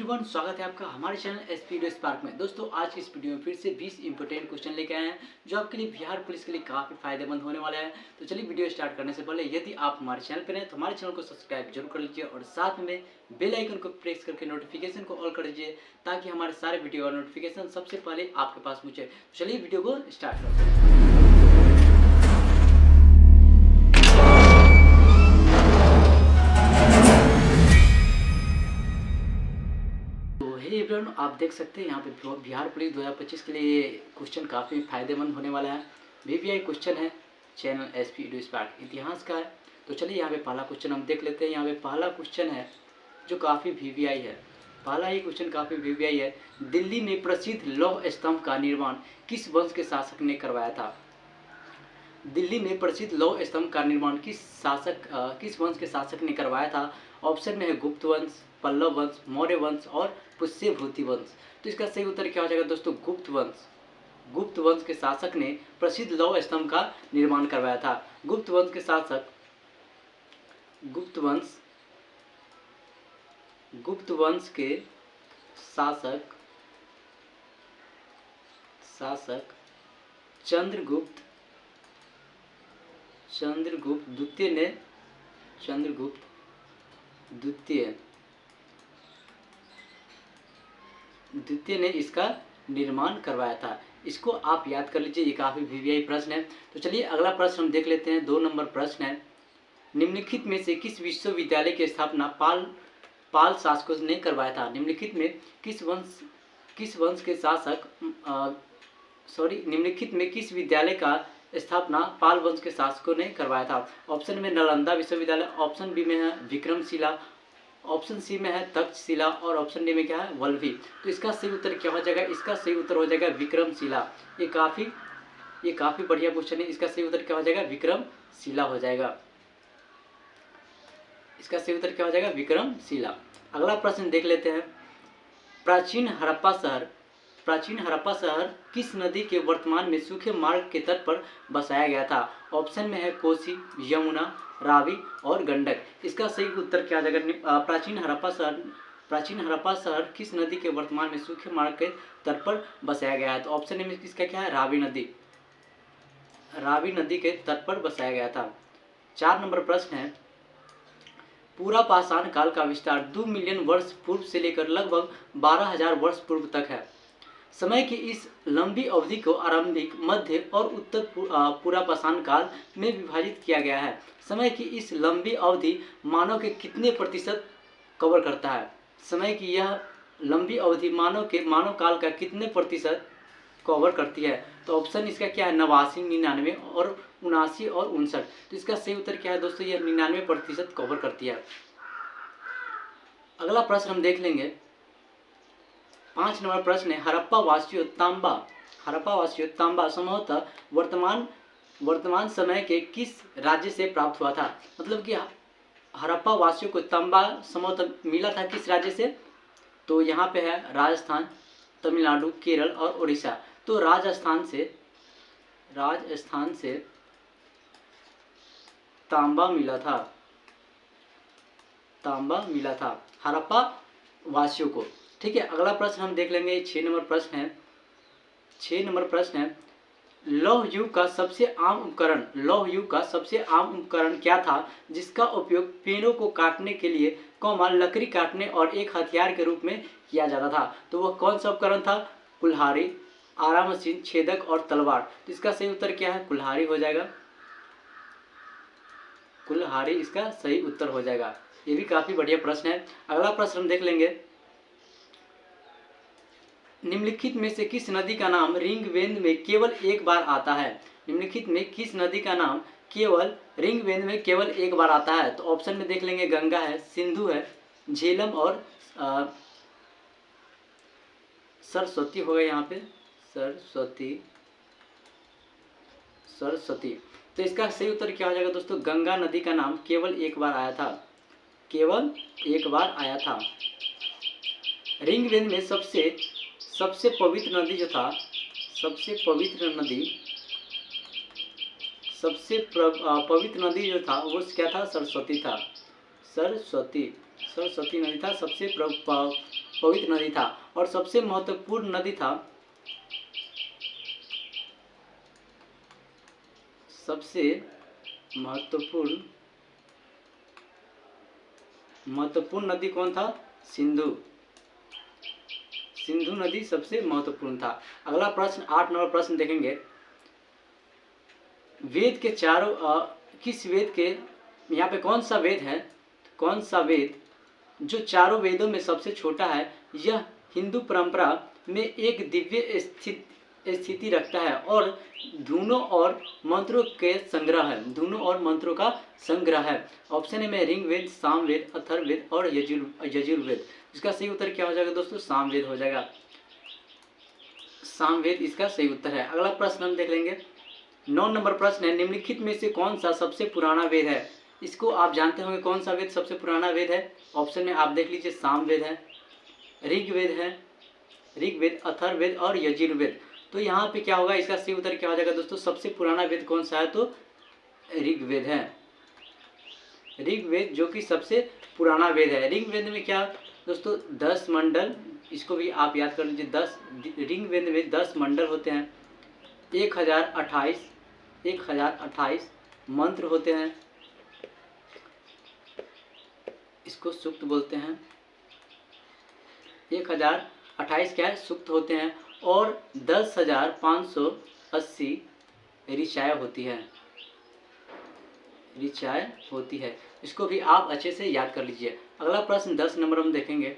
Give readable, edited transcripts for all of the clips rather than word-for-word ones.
Everyone, स्वागत है आपका हमारे चैनल एसपी स्पार्क में। दोस्तों, आज की इस वीडियो में फिर से 20 इंपॉर्टेंट क्वेश्चन लेके आए हैं जो आपके लिए बिहार पुलिस के लिए काफ़ी फायदेमंद होने वाला है। तो चलिए वीडियो स्टार्ट करने से पहले यदि आप हमारे चैनल पर हैं तो हमारे चैनल को सब्सक्राइब जरूर कर लीजिए और साथ में बेल आइकन को प्रेस करके नोटिफिकेशन को ऑल कर दीजिए ताकि हमारे सारे वीडियो और नोटिफिकेशन सबसे पहले आपके पास पहुँचे। तो चलिए वीडियो को स्टार्ट करते हैं। एवरीवन, आप देख सकते हैं यहाँ पे बिहार पुलिस 2025 के लिए क्वेश्चन काफ़ी फायदेमंद होने वाला है। वीवीआई क्वेश्चन है, चैनल एसपी स्पार्क इतिहास का है। तो चलिए यहाँ पे पहला क्वेश्चन हम देख लेते हैं। यहाँ पे पहला क्वेश्चन है जो काफ़ी वीवीआई है। पहला ही क्वेश्चन काफ़ी वीवीआई है। दिल्ली में प्रसिद्ध लौह स्तंभ का निर्माण किस वंश के शासक ने करवाया था? दिल्ली में प्रसिद्ध लौह स्तंभ का निर्माण किस वंश के शासक ने करवाया था? ऑप्शन में है गुप्त वंश, पल्लव वंश, मौर्य वंश और पुष्यभूति वंश। तो इसका सही उत्तर क्या हो जाएगा दोस्तों? गुप्त वंश। गुप्त वंश के शासक ने प्रसिद्ध लौह स्तंभ का निर्माण करवाया था। गुप्त वंश के शासक चंद्रगुप्त द्वितीय ने इसका निर्माण करवाया था। इसको आप याद कर लीजिए, ये काफ़ी वीवीआई प्रश्न है। तो चलिए अगला प्रश्न हम देख लेते हैं। 2 नंबर प्रश्न है, निम्नलिखित में से किस विश्वविद्यालय की स्थापना पाल शासकों ने करवाया था? निम्नलिखित में किस विद्यालय का स्थापना पाल वंश के शासकों ने करवाया था? ऑप्शन में नालंदा विश्वविद्यालय, ऑप्शन बी में है विक्रमशिला, ऑप्शन सी में है तक्षशिला और ऑप्शन डी में क्या है? वल्लभी। तो इसका सही उत्तर क्या हो जाएगा? इसका सही उत्तर हो जाएगा विक्रमशिला। ये काफ़ी बढ़िया क्वेश्चन है। इसका सही उत्तर क्या हो जाएगा? विक्रमशिला हो जाएगा। इसका सही उत्तर क्या हो जाएगा? विक्रमशिला। अगला प्रश्न देख लेते हैं। प्राचीन हड़प्पा शहर किस नदी के वर्तमान में सूखे मार्ग के तट पर बसाया गया था? ऑप्शन में है कोसी, यमुना, रावी और गंडक। इसका सही उत्तर क्या आ जाएगा? प्राचीन हड़प्पा शहर किस नदी के वर्तमान में सूखे मार्ग के तट पर बसाया गया है? तो ऑप्शन में इसका क्या है? रावी नदी के तट पर बसाया गया था। 4 नंबर प्रश्न है, पूरा पाषाण काल का विस्तार 2 मिलियन वर्ष पूर्व से लेकर लगभग 12,000 वर्ष पूर्व तक है। समय की इस लंबी अवधि को आरंभिक, मध्य और उत्तर पूरा पाषाण काल में विभाजित किया गया है। समय की इस लंबी अवधि मानव के कितने प्रतिशत कवर करता है? समय की यह लंबी अवधि मानव काल का कितने प्रतिशत कवर करती है? तो ऑप्शन इसका क्या है? 89, 99 और 79 और 59। तो इसका सही उत्तर क्या है दोस्तों? यह 99% कवर करती है। अगला प्रश्न हम देख लेंगे। 5 नंबर प्रश्न है, हड़प्पा वासियों तांबा संभवतः वर्तमान समय के किस राज्य से प्राप्त हुआ था? मतलब कि हड़प्पा वासियों को तांबा संभवतः मिला था किस राज्य से? तो यहाँ पे है राजस्थान, तमिलनाडु, केरल और उड़ीसा। तो राजस्थान से तांबा मिला था हड़प्पा वासियों को। ठीक है, अगला प्रश्न हम देख लेंगे। 6 नंबर प्रश्न है, लौह युग का सबसे आम उपकरण क्या था जिसका उपयोग पेड़ों को काटने के लिए, लकड़ी काटने और एक हथियार के रूप में किया जाता था? तो वह कौन सा उपकरण था? कुल्हाड़ी, आरा मशीन, छेदक और तलवार। तो इसका सही उत्तर क्या है? कुल्हाड़ी हो जाएगा। कुल्हाड़ी इसका सही उत्तर हो जाएगा। ये भी काफी बढ़िया प्रश्न है। अगला प्रश्न हम देख लेंगे। निम्नलिखित में से किस नदी का नाम ऋग्वेद में केवल एक बार आता है? निम्नलिखित में किस नदी का नाम ऋग्वेद में केवल एक बार आता है? तो ऑप्शन में देख लेंगे, गंगा है, सिंधु है, झेलम और सरस्वती हो गए। यहाँ पे सरस्वती। तो इसका सही उत्तर क्या हो जाएगा दोस्तों? गंगा नदी का नाम केवल एक बार आया था। ऋग्वेद में सबसे पवित्र नदी जो था, वो क्या था? सरस्वती नदी था सबसे पवित्र नदी था और सबसे महत्वपूर्ण नदी था, सबसे महत्वपूर्ण नदी कौन था? सिंधु। सिंधु नदी सबसे महत्वपूर्ण था। अगला प्रश्न 8 नंबर प्रश्न देखेंगे। वेद के चारों किस वेद के, यहाँ पे कौन सा वेद है, कौन सा वेद जो चारों वेदों में सबसे छोटा है, यह हिंदू परंपरा में एक दिव्य स्थिति रखता है और धुनों और मंत्रों के संग्रह है, धुनों और मंत्रों का संग्रह है। ऑप्शन ए में ऋग्वेद, सामवेद, अथर्ववेद और यजुर्वेद। इसका सही उत्तर क्या हो जाएगा दोस्तों? सामवेद हो जाएगा। सामवेद इसका सही उत्तर है। अगला प्रश्न हम देख लेंगे। 9 नंबर प्रश्न है, निम्नलिखित में से कौन सा सबसे पुराना वेद है? इसको आप जानते होंगे कौन सा वेद सबसे पुराना वेद है। ऑप्शन में आप देख लीजिए, सामवेद है, ऋग्वेद, अथर्ववेद और यजुर्वेद। तो यहाँ पे क्या होगा, इसका सही उत्तर क्या हो जाएगा दोस्तों? सबसे पुराना वेद कौन सा है? तो ऋग्वेद है। ऋग्वेद जो कि सबसे पुराना वेद है। ऋग्वेद में क्या दोस्तों? 10 मंडल, इसको भी आप याद कर लीजिए। 10 ऋग्वेद में 10 मंडल होते हैं, 1028 मंत्र होते हैं, इसको सूक्त बोलते हैं। 1028 क्या है? सूक्त होते हैं और 10,580 ऋचाएँ होती है, ऋचाएँ होती है। इसको भी आप अच्छे से याद कर लीजिए। अगला प्रश्न 10 नंबर हम देखेंगे।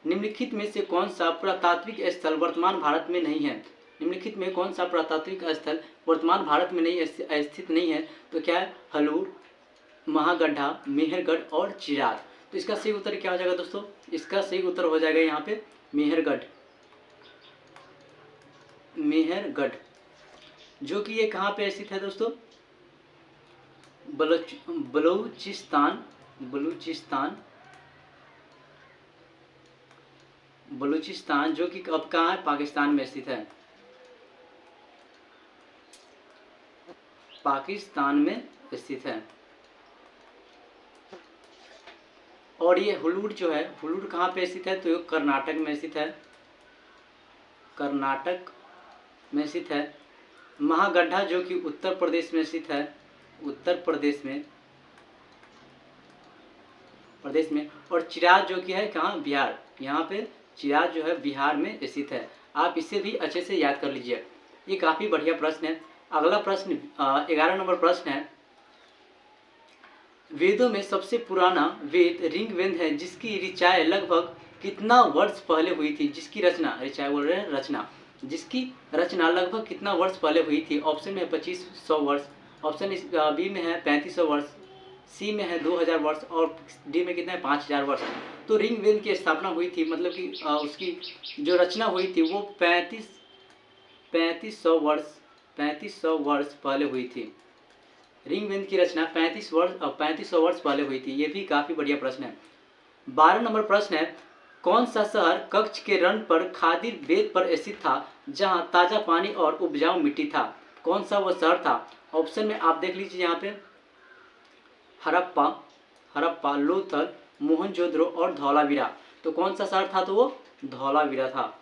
निम्नलिखित में से कौन सा पुरातात्विक स्थल वर्तमान भारत में नहीं है? निम्नलिखित में कौन सा पुरातात्विक स्थल वर्तमान भारत में नहीं स्थित नहीं है? तो क्या है? हलूर, महागड्ढा, मेहरगढ़ और चिराग। तो इसका सही उत्तर क्या हो जाएगा दोस्तों? इसका सही उत्तर हो जाएगा यहाँ पे मेहरगढ़, मेहरगढ़, जो कि ये कहाँ पे स्थित है दोस्तों? बलूचिस्तान, जो कि अब कहाँ है? पाकिस्तान में स्थित है, पाकिस्तान में स्थित है। और ये हुलूर जो है, हुलूर कहाँ पे स्थित है? तो ये कर्नाटक में स्थित है, कर्नाटक में स्थित है। महागड्ढा जो कि उत्तर प्रदेश में स्थित है, उत्तर प्रदेश में, और चिराग जो कि है कहाँ? बिहार। यहाँ पे चिराग जो है बिहार में स्थित है। आप इसे भी अच्छे से याद कर लीजिए। ये काफ़ी बढ़िया प्रश्न है। अगला प्रश्न 11 नंबर प्रश्न है। वेदों में सबसे पुराना वेद ऋग्वेद है, जिसकी ऋचाएँ लगभग कितना वर्ष पहले हुई थी? जिसकी रचना, ऋचाएँ बोल रहे हैं रचना, जिसकी रचना लगभग कितना वर्ष पहले हुई थी? ऑप्शन में है 2500 वर्ष, ऑप्शन बी में है 3500 वर्ष, सी में है 2000 वर्ष और डी में कितना है? 5000 वर्ष। तो ऋग्वेद की स्थापना हुई थी, मतलब कि उसकी जो रचना हुई थी वो 3500 वर्ष पहले हुई थी। ऋग्वेद की रचना 3500 वर्ष पहले हुई थी। ये भी काफ़ी बढ़िया प्रश्न है। 12 नंबर प्रश्न है, कौन सा शहर कच्छ के रण पर खादिर बेद पर स्थित था, जहां ताज़ा पानी और उपजाऊ मिट्टी था? कौन सा वो शहर था? ऑप्शन में आप देख लीजिए यहाँ पे, हड़प्पा, लोथल, मोहनजोदड़ो और धौलावीरा। तो कौन सा शहर था? तो वो धौलावीरा था,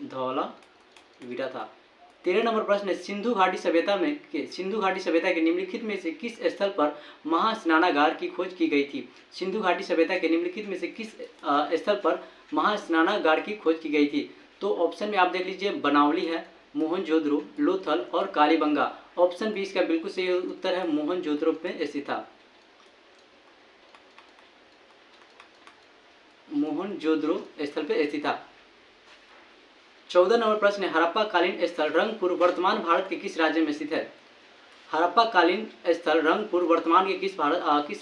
धौलावीरा था। 13 नंबर प्रश्न है, सिंधु घाटी सभ्यता के निम्नलिखित में से किस स्थल पर महास्नानागार की खोज की गई थी? सिंधु घाटी सभ्यता के निम्नलिखित में से किस स्थल पर महास्नानागार की खोज की गई थी? तो ऑप्शन में आप देख लीजिए, बनावली है, मोहनजोदड़ो, लोथल और कालीबंगा। ऑप्शन बी इसका बिल्कुल सही उत्तर है, मोहनजोदड़ो में स्थित था, मोहनजोदड़ो स्थल पे स्थित था। 14 नंबर प्रश्न है, हड़प्पा कालीन स्थल रंगपुर वर्तमान भारत के किस राज्य में स्थित है? हड़प्पा कालीन स्थल रंगपुर वर्तमान के किस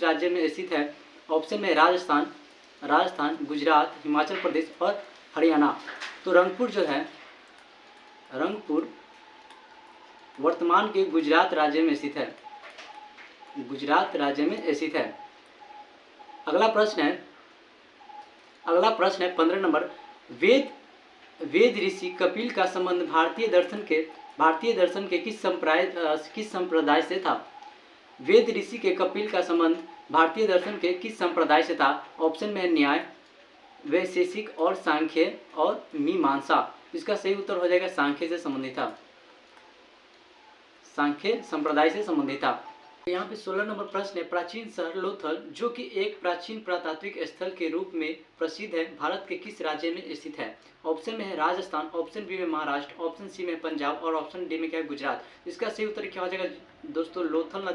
राज्य में स्थित है? ऑप्शन में राजस्थान, गुजरात, हिमाचल प्रदेश और हरियाणा। तो रंगपुर जो है, रंगपुर वर्तमान के गुजरात राज्य में स्थित है, गुजरात राज्य में स्थित है। अगला प्रश्न है 15 नंबर, वेद ऋषि कपिल का संबंध भारतीय दर्शन के किस संप्रदाय से था? वेद ऋषि के कपिल का संबंध भारतीय दर्शन के किस संप्रदाय से था? ऑप्शन में है न्याय, वैशेषिक और सांख्य और मीमांसा। इसका सही उत्तर हो जाएगा सांख्य से संबंधित था, सांख्य संप्रदाय से संबंधित था। यहाँ पे 16 नंबर प्रश्न है, प्राचीन शहर लोथल जो कि एक प्राचीन पुरातात्विक स्थल के रूप में प्रसिद्ध है, भारत के किस राज्य में स्थित है? ऑप्शन में है राजस्थान, ऑप्शन बी में महाराष्ट्र, ऑप्शन सी में पंजाब और ऑप्शन डी में क्या है गुजरात। इसका सही उत्तर क्या हो जाएगा दोस्तों? लोथल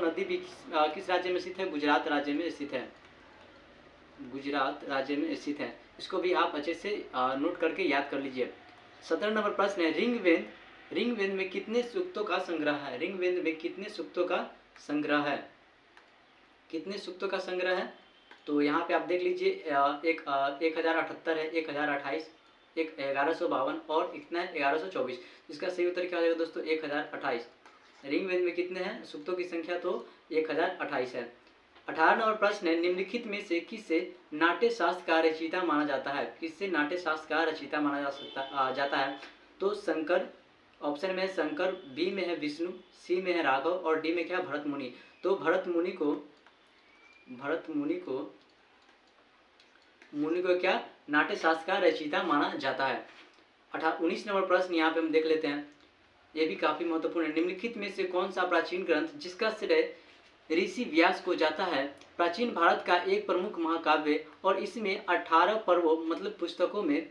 नदी भी किस राज्य में स्थित है? गुजरात राज्य में स्थित है, गुजरात राज्य में स्थित है। इसको भी आप अच्छे से नोट करके याद कर लीजिए। 17 नंबर प्रश्न है, ऋग्वेद में कितने सूक्तों का संग्रह है? ऋग्वेद में कितने सूक्तों का संग्रह है? कितने सूक्तों का संग्रह है? तो यहाँ पे आप देख लीजिए, एक 1078 है, 1028, एक 1152 और इतना है 1124। इसका सही उत्तर क्या हो जाएगा दोस्तों? 1028। ऋग्वेद में कितने हैं सूक्तों की संख्या? तो 1028 है। 18 नंबर प्रश्न है, निम्नलिखित में से किससे नाट्य शास्त्र का रचयिता माना जाता है? किससे नाट्य शास्त्र का रचयिता माना जाता है? तो शंकर, ऑप्शन में है शंकर, बी में है विष्णु, सी में है राघव और डी में क्या? भरत मुनि। तो भरत मुनि को क्या नाट्य शास्त्र का रचयिता माना जाता है। 19 नंबर प्रश्न यहाँ पे हम देख लेते हैं, ये भी काफी महत्वपूर्ण है। निम्नलिखित में से कौन सा प्राचीन ग्रंथ जिसका श्रेय ऋषि व्यास को जाता है, प्राचीन भारत का एक प्रमुख महाकाव्य और इसमें 18 पर्वों मतलब पुस्तकों में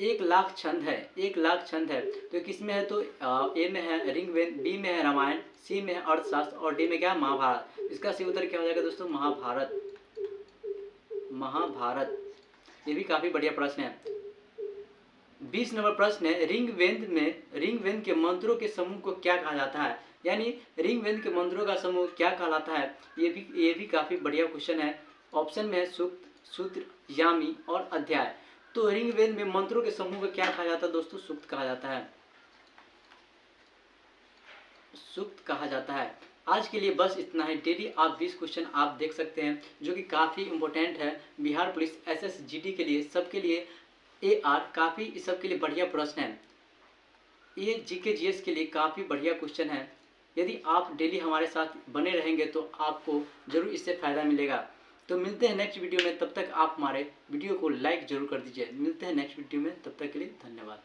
1,00,000 छंद है, 1,00,000 छंद है। तो किसमें है? तो ए में है ऋग्वेद, बी में है रामायण, सी में है अर्थशास्त्र और डी में क्या है? महाभारत। इसका सही उत्तर क्या हो जाएगा दोस्तों? महाभारत, महाभारत। ये भी काफी बढ़िया प्रश्न है। 20 नंबर प्रश्न है, ऋग्वेद के मंत्रों के समूह को क्या कहा जाता है? यानी ऋग्वेद के मंत्रों का समूह क्या कहलाता है? ये भी काफी बढ़िया क्वेश्चन है। ऑप्शन में है सूक्त, सूत्र, यामी और अध्याय। तो ऋग्वेद में मंत्रों के समूह को क्या कहा जाता है दोस्तों? सूक्त कहा जाता है, सूक्त कहा जाता है। आज के लिए बस इतना ही। डेली आप 20 क्वेश्चन आप देख सकते हैं जो कि काफ़ी इंपॉर्टेंट है बिहार पुलिस, SSGD के लिए, सबके लिए, AR काफ़ी, इस सब के लिए बढ़िया प्रश्न है। ये GK GS के लिए काफ़ी बढ़िया क्वेश्चन है। यदि आप डेली हमारे साथ बने रहेंगे तो आपको जरूर इससे फ़ायदा मिलेगा। तो मिलते हैं नेक्स्ट वीडियो में, तब तक आप हमारे वीडियो को लाइक जरूर कर दीजिए। मिलते हैं नेक्स्ट वीडियो में, तब तक के लिए धन्यवाद।